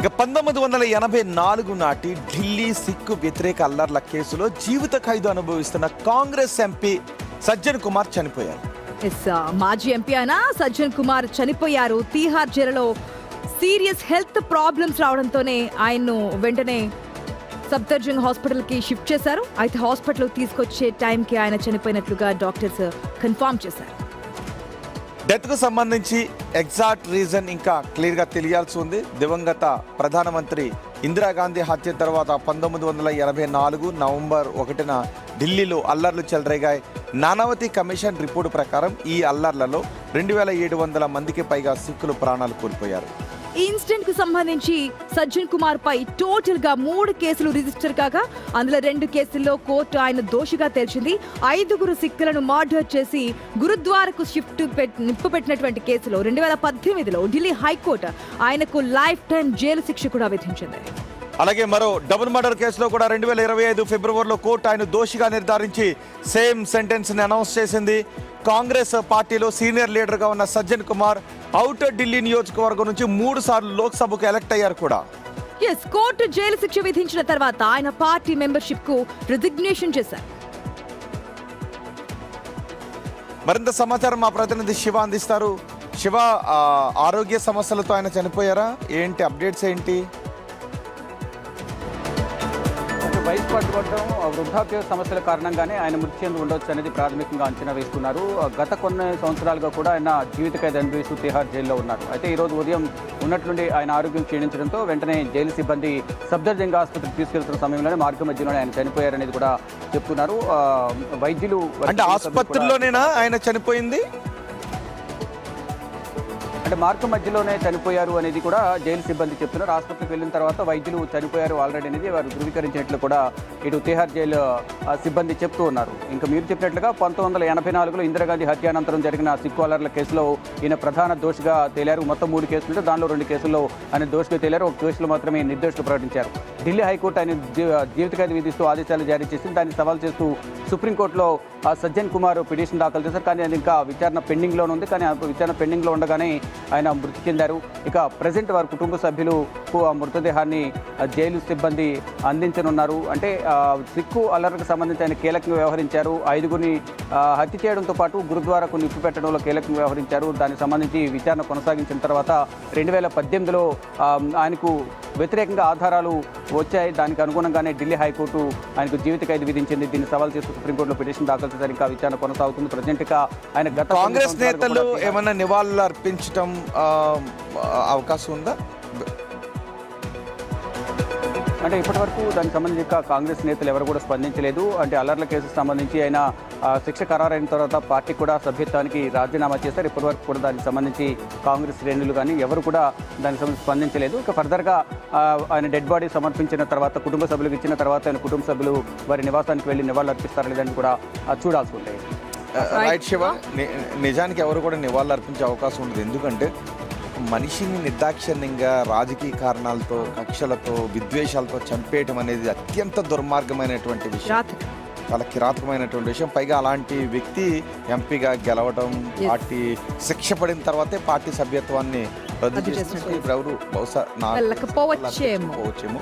ఇక 1984 నాటి ఢిల్లీ సిక్కు వ్యతిరేక అల్లర్ల కేసులో జీవిత ఖైదు అనుభవిస్తున్న కాంగ్రెస్ ఎంపీ సజ్జన్ కుమార్ చనిపోయారు. మాజీ ఎంపీ అయిన సజ్జన్ కుమార్ చనిపోయారు. తీహార్ జైలులో సీరియస్ హెల్త్ ప్రాబ్లమ్స్ రావడంతోనే ఆయన్ను వెంటనే సఫ్దర్జంగ్ హాస్పిటల్ కి షిఫ్ట్ చేశారు. అయితే హాస్పిటల్ తీసుకొచ్చే టైంకి ఆయన చనిపోయినట్లుగా డాక్టర్స్ కన్ఫర్మ్ చేశారు. డెత్ కు సంబంధించి ఎగ్జాక్ట్ రీజన్ ఇంకా క్లియర్ గా తెలియాల్సి ఉంది. దివంగత ప్రధానమంత్రి ఇందిరాగాంధీ హత్య తర్వాత 1984 నవంబర్ 1న ఢిల్లీలో అల్లర్లు చెలరేగాయి. నానావతి కమిషన్ రిపోర్టు ప్రకారం ఈ అల్లర్లలో 2700 మందికి పైగా సిక్కులు ప్రాణాలు కోల్పోయారు. ఈ ఇన్సిడెంట్ కు సంబంధించి సజ్జన్ కుమార్ పై టోటల్ గా 3 కేసులు రిజిస్టర్ కాగా అందులో 2 కేసుల్లో కోర్టు ఆయన దోషిగా తేల్చింది. 5 సిక్కులను మర్డర్ చేసి గురుద్వారకు నిప్పుపెట్టినటువంటి కేసులో 2018లో ఢిల్లీ హైకోర్టు ఆయనకు లైఫ్ టైం జైలు శిక్ష కూడా విధించింది. అలాగే మరో డబుల్ మర్డర్ కేసులో కూడా 2025 ఫిబ్రవరిలో కోర్టు ఆయన దోషిగా నిర్ధారించి సేమ్ సెంటెన్స్ ని అనౌన్స్ చేసింది. కాంగ్రెస్ పార్టీలో సీనియర్ లీడర్ గా ఉన్న సజ్జన్ కుమార్ ఔటర్ ఢిల్లీ నియోజకవర్గం నుంచి 3 సార్లు లోక్సభకు ఎలక్ట్ అయ్యారు కూడా. కోర్టు జైలు శిక్ష విధించిన తర్వాత ఆయన పార్టీ మెంబర్షిప్ కు రిజిగ్నేషన్ చేశారు. మరింత సమాచారం మా ప్రతినిధి శివ అందిస్తారు. శివ, ఆరోగ్య సమస్యలతో ఆయన చనిపోయారా? ఏంటి అప్డేట్స్ ఏంటి? వయసు పట్టుకోవడం, వృద్ధాప్య సమస్యల కారణంగానే ఆయన మృతి చెంది ఉండొచ్చు అనేది ప్రాథమికంగా అంచనా వేస్తున్నారు. గత కొన్ని సంవత్సరాలుగా కూడా ఆయన జీవిత ఖైదు అనుభవిస్తూ తిహార్ జైల్లో ఉన్నారు. అయితే ఈరోజు ఉదయం ఉన్నట్లుండి ఆయన ఆరోగ్యం క్షీణించడంతో వెంటనే జైలు సిబ్బంది సఫ్దర్జంగ్ ఆసుపత్రికి తీసుకెళ్తున్న సమయంలోనే మార్గ మధ్యలోనే ఆయన చనిపోయారనేది కూడా చెప్తున్నారు. వైద్యులు అంటే ఆసుపత్రిలోనేనా ఆయన చనిపోయింది? అంటే మార్గం మధ్యలోనే చనిపోయారు అనేది కూడా జైలు సిబ్బంది చెప్తున్నారు. ఆసుపత్రికి వెళ్ళిన తర్వాత వైద్యులు చనిపోయారు ఆల్రెడీ అనేది వారు ధృవీకరించినట్లు కూడా ఇటు తిహార్ జైలు సిబ్బంది చెప్తూ ఉన్నారు. ఇంకా మీరు చెప్పినట్లుగా 1984లో ఇందిరాగాంధీ హత్యానంతరం జరిగిన సిక్కు అల్లర్ల కేసులో ఈయన ప్రధాన దోషిగా తేలారు. మొత్తం 3 కేసులు ఉంటే దానిలో 2 కేసుల్లో ఆయన దోషిగా తేలారు. 1 కేసులో మాత్రమే నిర్దోషిగా ప్రకటించారు. ఢిల్లీ హైకోర్టు ఆయన జీవిత ఖైదు విధిస్తూ ఆదేశాలు జారీ చేసింది. దాన్ని సవాల్ చేస్తూ సుప్రీంకోర్టులో సజ్జన్ కుమార్ పిటిషన్ దాఖలు చేశారు. కానీ అది ఇంకా విచారణ పెండింగ్లోనే ఉంది. కానీ ఆ విచారణ పెండింగ్లో ఉండగానే ఆయన మృతి చెందారు. ఇక ప్రజెంట్ వారి కుటుంబ సభ్యులకు ఆ మృతదేహాన్ని జైలు సిబ్బంది అందించనున్నారు. అంటే సిక్కు అల్లర్లకు సంబంధించి ఆయన కీలకంగా వ్యవహరించారు. 5గురిని హత్య చేయడంతో పాటు గురుద్వారాకు నిప్పు పెట్టడంలో కీలకంగా వ్యవహరించారు. దానికి సంబంధించి విచారణ కొనసాగించిన తర్వాత 2018లో ఆయనకు వ్యతిరేకంగా ఆధారాలు వచ్చాయి. దానికి అనుగుణంగానే ఢిల్లీ హైకోర్టు ఆయనకు జీవిత ఖైదు విధించింది. దీన్ని సవాల్ చేస్తూ సుప్రీంకోర్టులో పిటిషన్ దాఖలు చేశారు. ఇంకా విచారణ కొనసాగుతుంది. ప్రజెంట్ గా ఆయన గత కాంగ్రెస్ నేతలు ఏమన్నా నివాళులు అర్పించడం అవకాశం ఉందా? అంటే ఇప్పటివరకు దానికి సంబంధించి కాంగ్రెస్ నేతలు ఎవరు కూడా స్పందించలేదు. అంటే అల్లర్ల కేసుకు సంబంధించి ఆయన శిక్ష ఖరారైన తర్వాత పార్టీ కూడా సభ్యత్వానికి రాజీనామా చేశారు. ఇప్పటివరకు కూడా దానికి సంబంధించి కాంగ్రెస్ శ్రేణులు కానీ ఎవరు కూడా దానికి సంబంధించి స్పందించలేదు. ఇక ఫర్దర్గా ఆయన డెడ్ బాడీ సమర్పించిన తర్వాత కుటుంబ సభ్యులకు ఇచ్చిన తర్వాత ఆయన కుటుంబ సభ్యులు వారి నివాసానికి వెళ్ళి నివాళులు అర్పిస్తారా లేదని కూడా చూడాల్సి ఉంటుంది. రైట్ శివ, నిజానికి ఎవరు కూడా నివాళులు అర్పించే అవకాశం ఉండదు. ఎందుకంటే మనిషిని నిర్దాక్షిణ్యంగా రాజకీయ కారణాలతో, కక్షలతో, విద్వేషాలతో చంపేయటం అనేది అత్యంత దుర్మార్గమైనటువంటి విషయం, చాలా కిరాతకమైనటువంటి విషయం. పైగా అలాంటి వ్యక్తి ఎంపీగా గెలవడం, పార్టీ శిక్ష పడిన తర్వాతే పార్టీ సభ్యత్వాన్ని రద్దు చేసి ఇప్పుడు ఎవరు బహుశా వెళ్ళకపోవచ్చేమో.